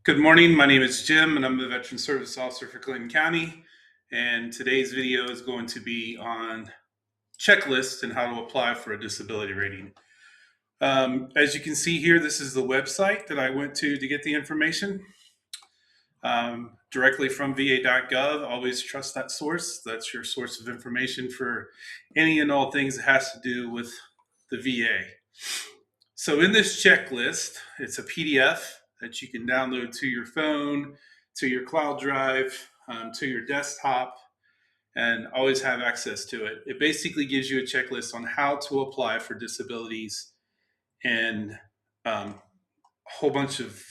Good morning. My name is Jim, and I'm the Veteran Service Officer for Clinton County. And today's video is going to be on checklists and how to apply for a disability rating. As you can see here, this is the website that I went to get the information directly from va.gov. Always trust that source. That's your source of information for any and all things that has to do with the VA. So in this checklist, it's a PDF that you can download to your phone, to your cloud drive, to your desktop, and always have access to it. It basically gives you a checklist on how to apply for disabilities and a whole bunch of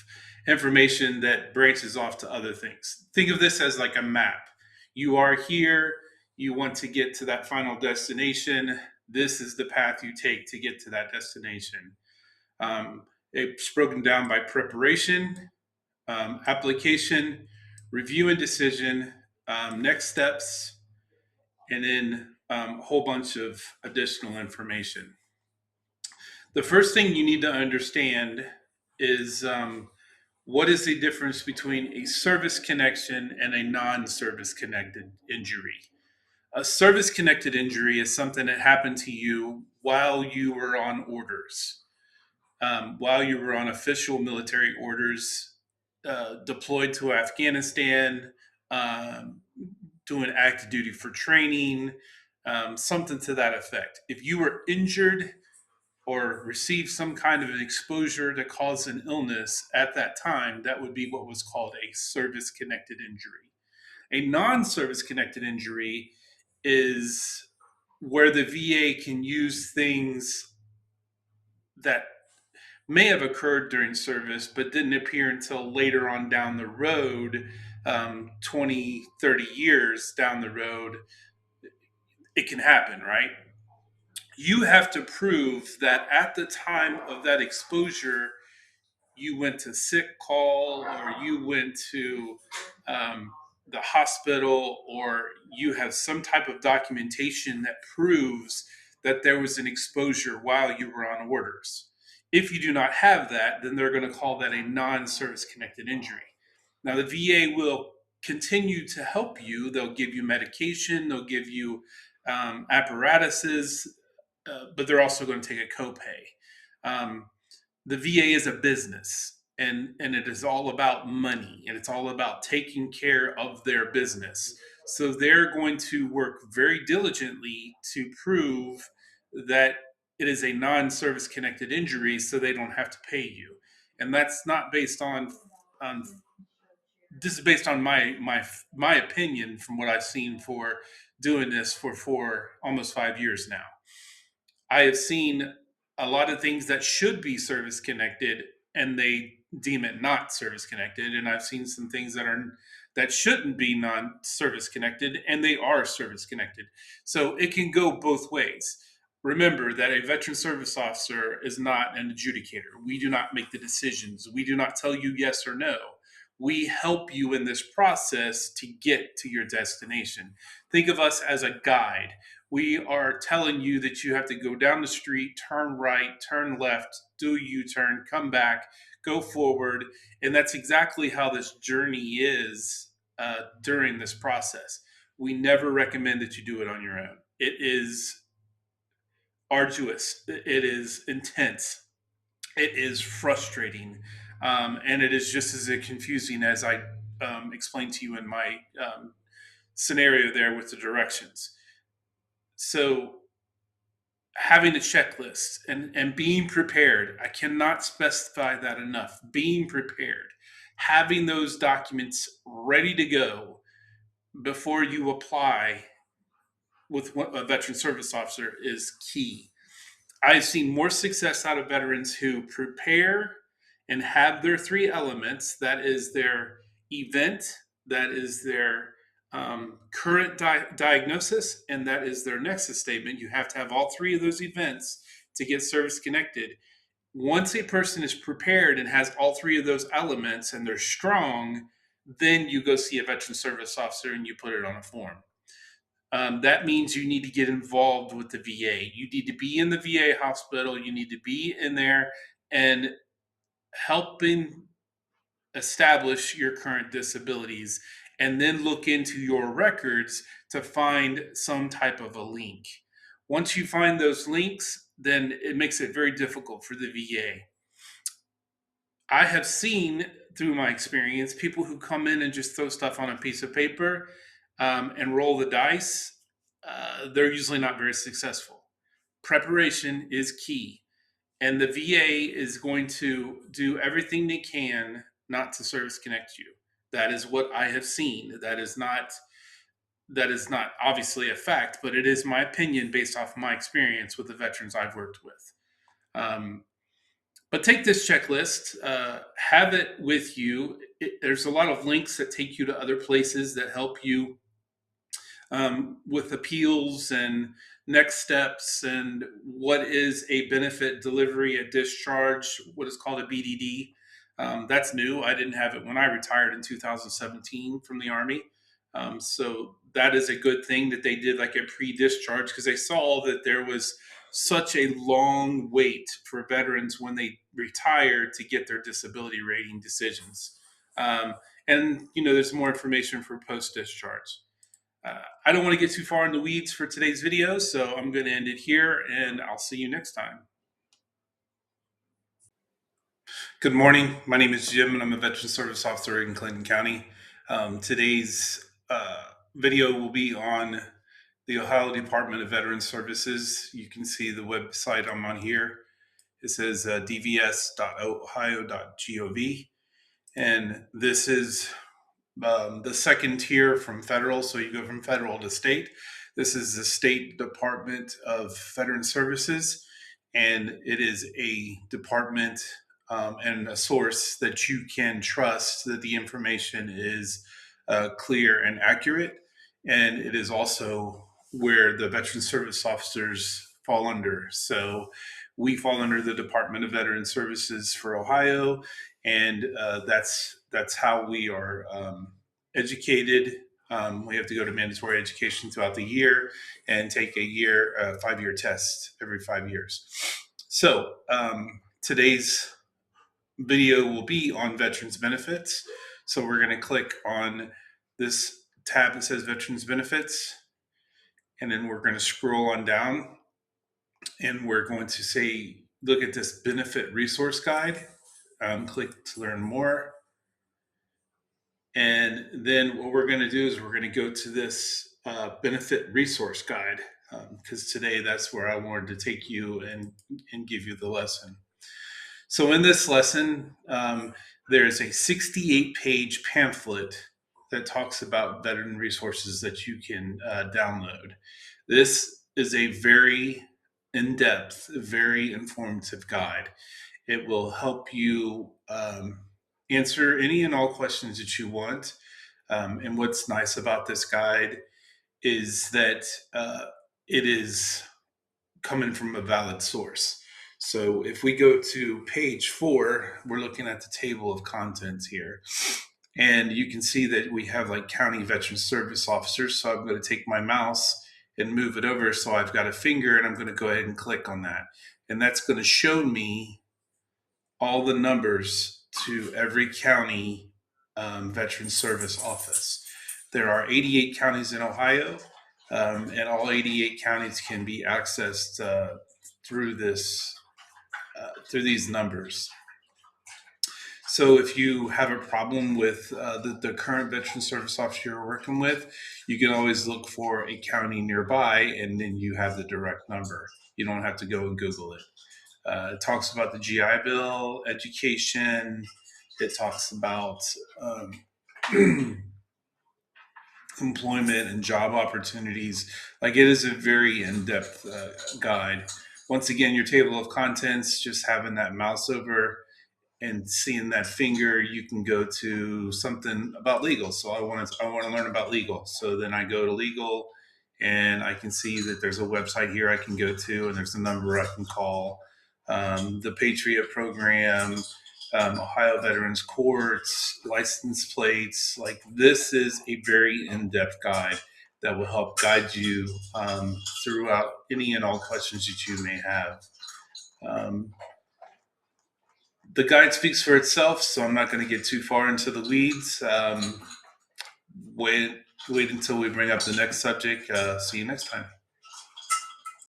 information that branches off to other things. Think of this as like a map. You are here, you want to get to that final destination. This is the path you take to get to that destination. It's broken down by preparation, application, review and decision, next steps, and then a whole bunch of additional information. The first thing you need to understand is what is the difference between a service connection and a non-service connected injury. A service connected injury is something that happened to you while you were on orders. While you were on official military orders, deployed to Afghanistan, doing active duty for training, something to that effect. If you were injured or received some kind of an exposure that caused an illness at that time, that would be what was called a service connected injury. A non service connected injury is where the VA can use things that may have occurred during service, but didn't appear until later on down the road, 20, 30 years down the road. It can happen, right? You have to prove that at the time of that exposure, you went to sick call or you went to the hospital, or you have some type of documentation that proves that there was an exposure while you were on orders. If you do not have that, then they're going to call that a non-service connected injury. Now, the VA will continue to help you. They'll give you medication, they'll give you apparatuses, but they're also going to take a copay. The VA is a business, and it is all about money, and it's all about taking care of their business. So they're going to work very diligently to prove that it is a non-service connected injury so they don't have to pay you. And that's not based on this is based on my opinion from what I've seen for doing this for almost 5 years now. I have seen a lot of things that should be service connected and they deem it not service connected, and I've seen some things that shouldn't be non-service connected and they are service connected. So it can go both ways. Remember that a veteran service officer is not an adjudicator. We do not make the decisions. We do not tell you yes or no. We help you in this process to get to your destination. Think of us as a guide. We are telling you that you have to go down the street, turn right, turn left, do a U-turn, come back, go forward. And that's exactly how this journey is during this process. We never recommend that you do it on your own. It is arduous, it is intense, it is frustrating, and it is just as confusing as I explained to you in my scenario there with the directions. So having a checklist and being prepared, I cannot specify that enough. Being prepared, having those documents ready to go before you apply with a veteran service officer is key. I've seen more success out of veterans who prepare and have their three elements. That is their event, that is their current diagnosis, and that is their nexus statement. You have to have all three of those events to get service connected. Once a person is prepared and has all three of those elements and they're strong, then you go see a veteran service officer and you put it on a form. That means you need to get involved with the VA. You need to be in the VA hospital. You need to be in there and helping establish your current disabilities and then look into your records to find some type of a link. Once you find those links, then it makes it very difficult for the VA. I have seen through my experience people who come in and just throw stuff on a piece of paper and roll the dice. They're usually not very successful. Preparation is key, and the VA is going to do everything they can not to service connect you. That is what I have seen. That is not obviously a fact, but it is my opinion based off my experience with the veterans I've worked with. Um, but take this checklist, have it with you. There's a lot of links that take you to other places that help you with appeals and next steps and what is a benefit delivery, a discharge, what is called a BDD. That's new. I didn't have it when I retired in 2017 from the Army. So that is a good thing that they did like a pre-discharge, because they saw that there was such a long wait for veterans when they retire to get their disability rating decisions. And there's more information for post-discharge. I don't want to get too far in the weeds for today's video, so I'm going to end it here, and I'll see you next time. Good morning. My name is Jim, and I'm a Veteran Service Officer in Clinton County. Today's video will be on the Ohio Department of Veterans Services. You can see the website I'm on here. It says dvs.ohio.gov, and this is the second tier from federal. So you go from federal to state. This is the State Department of Veteran Services, and it is a department and a source that you can trust that the information is clear and accurate. And it is also where the veteran service officers fall under. So we fall under the Department of Veteran Services for Ohio, and that's how we are educated. We have to go to mandatory education throughout the year and take a 5-year test every 5 years. So today's video will be on veterans benefits. So we're going to click on this tab that says veterans benefits, and then we're going to scroll on down, and we're going to say, look at this benefit resource guide. Click to learn more. And then what we're going to do is we're going to go to this benefit resource guide, because today that's where I wanted to take you and give you the lesson. So in this lesson, there's a 68-page pamphlet that talks about veteran resources that you can download. This is a very in-depth, very informative guide. It will help you answer any and all questions that you want. And what's nice about this guide is that it is coming from a valid source. So if we go to page 4, we're looking at the table of contents here. And you can see that we have like county veteran service officers. So I'm going to take my mouse and move it over. So I've got a finger, and I'm going to go ahead and click on that. And that's going to show me all the numbers to every county veteran service office. There are 88 counties in Ohio, and all 88 counties can be accessed through these numbers. So if you have a problem with the current veteran service officer you're working with, you can always look for a county nearby, and then you have the direct number. You don't have to go and Google it. It talks about the GI Bill, education. It talks about employment and job opportunities. Like, it is a very in-depth guide. Once again, your table of contents, just having that mouse over and seeing that finger, you can go to something about legal. So I want to learn about legal. So then I go to legal, and I can see that there's a website here I can go to, and there's a number I can call. The Patriot Program, Ohio Veterans Courts, license plates. Like, this is a very in-depth guide that will help guide you throughout any and all questions that you may have. The guide speaks for itself, so I'm not going to get too far into the weeds. Wait, wait until we bring up the next subject. See you next time.